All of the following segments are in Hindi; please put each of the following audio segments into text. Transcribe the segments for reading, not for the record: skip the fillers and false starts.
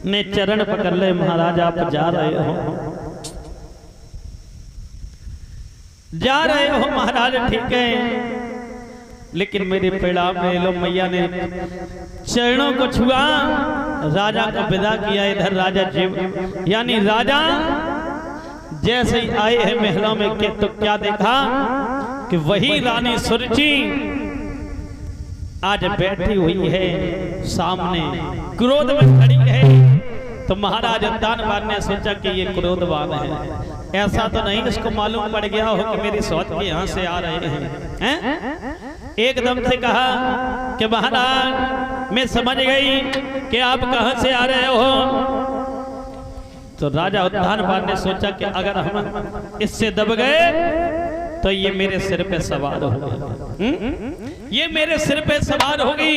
ने चरण पकड़ ले महाराज, आप जा रहे हो, जा रहे हो महाराज, ठीक है, लेकिन मेरे प्रणाम ले लो। मैया ने चरणों को छुआ, राजा को विदा किया। इधर राजा जीव यानी राजा जैसे ही आए हैं महलों में के तो क्या देखा कि वही रानी सुरुचि आज बैठी हुई है सामने, क्रोध में खड़ी है। तो महाराज दानवान ने सोचा कि ये क्रोधवान है, ऐसा तो नहीं इसको मालूम पड़ गया हो कि मेरी सौत के यहाँ से आ रहे हैं? एकदम से कहा कि महाराज मैं समझ गई कि आप कहां से आ रहे हो। तो राजा उद्यानवान ने सोचा कि अगर हम इससे दब गए तो ये मेरे सिर पे सवार होगी, ये मेरे सिर पे सवार होगी।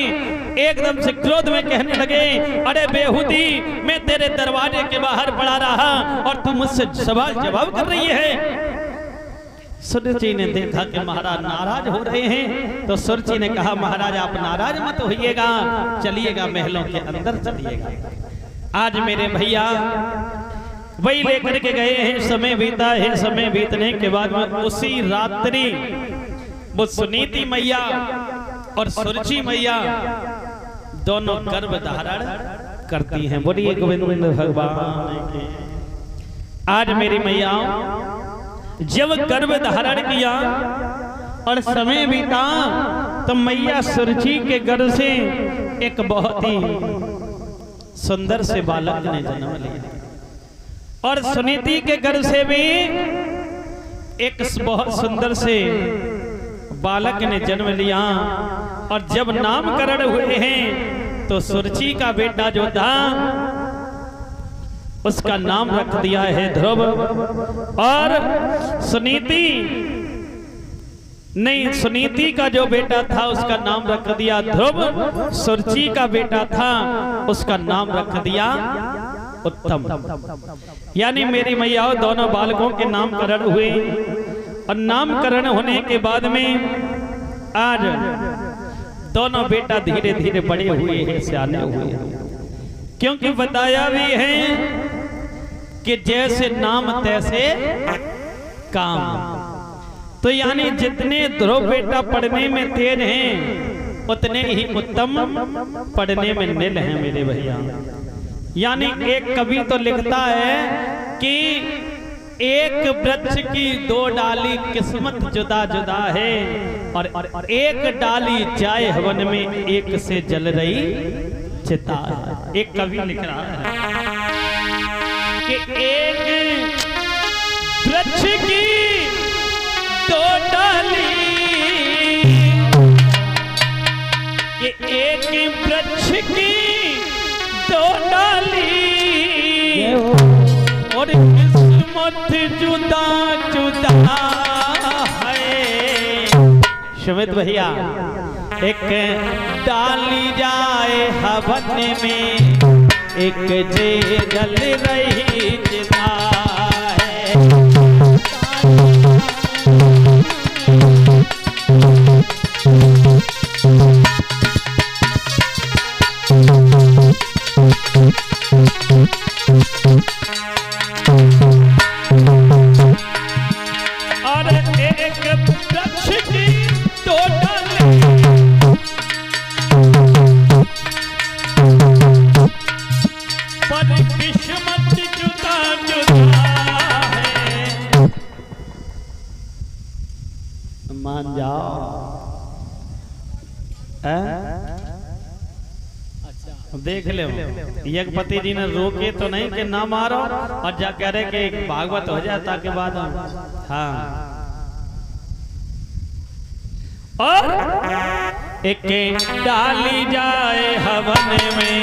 एकदम से क्रोध में कहने लगे, अरे बेहूदी, मैं तेरे दरवाजे के बाहर पड़ा रहा और तू मुझसे सवाल जवाब कर रही है। सुरुचि ने देखा कि महाराज नाराज हो रहे हैं, तो सुरुचि ने कहा महाराज आप नाराज मत होइएगा, चलिएगा महलों के अंदर चलिएगा। आज मेरे भैया वही लेकर के गए हैं, समय बीता है। समय बीतने के बाद में उसी रात्रि वो सुनीति मैया और सुरुचि मैया दोनों गर्भ धारण करती हैं। बोलिए गोविंद भगवान की। आज मेरी मैया जब गर्भ धारण किया और समय बीता तो मैया सुरुचि के गर्भ से एक बहुत ही सुंदर से बालक ने जन्म लिया और सुनीति के गर्भ से भी एक बहुत सुंदर से बालक ने जन्म लिया। और जब नामकरण हुए हैं तो सुरुचि का बेटा जो था उसका नाम रख दिया है ध्रुव, और सुनीति का जो बेटा था उसका नाम रख दिया ध्रुव। सुरुचि का बेटा था उसका नाम रख दिया उत्तम। यानी मेरी मैया दोनों बालकों के नामकरण हुए और नामकरण होने के बाद में आज दोनों बेटा धीरे धीरे बड़े हुए हैं, सियाने हुए हैं। क्योंकि बताया भी है कि जैसे नाम तैसे काम। तो यानी जितने ध्रुव बेटा पढ़ने में तेज हैं उतने ही उत्तम पढ़ने में निल हैं मेरे भैया। यानी एक कवि तो लिखता है कि एक वृक्ष की दो डाली किस्मत जुदा जुदा है, और एक डाली जाए हवन में एक से जल रही चिता है। एक कवि लिख रहा है कि एक वृक्ष की दो डाली, कि एक वृक्ष की दो डाली और किस्मत जुदा जुदा है। सुमित भैया, एक डाली जाए हवन में एक जे जल रही चिता है। मान जाओ। देख ले, यज्ञपति जी ने रोके तो नहीं कि ना मारो, और जा कह रहे कि भागवत हो जाए ताकि बाद। हाँ, और एक डाली जाए हवन में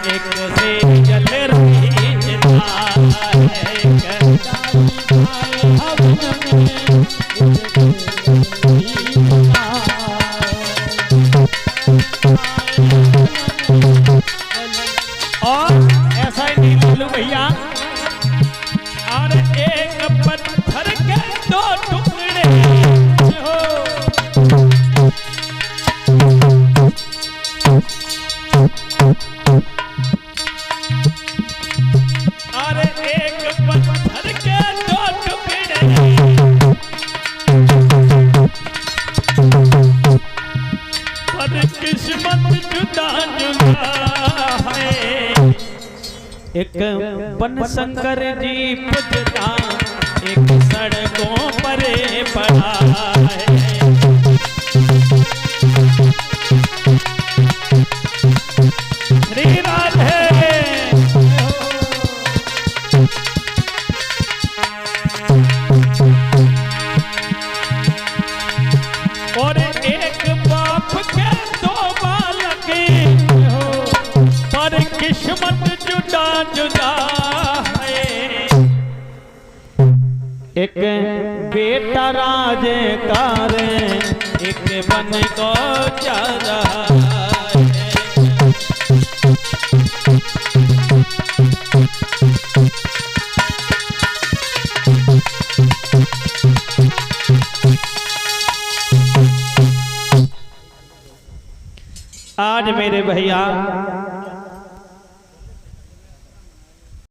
एक से जल रही चिता है। और ऐसा ही नहीं बोलू भैया, और एक पत्थर के दो टुकड़े हो। एक बन शंकर जी पूजता एक सड़कों पर पड़ा है। श्री राधे और एक बाप के दो बालक पर किस्मत जुदा जुदा है। एक बेटा राजकार एक बन को चारा आज मेरे भैया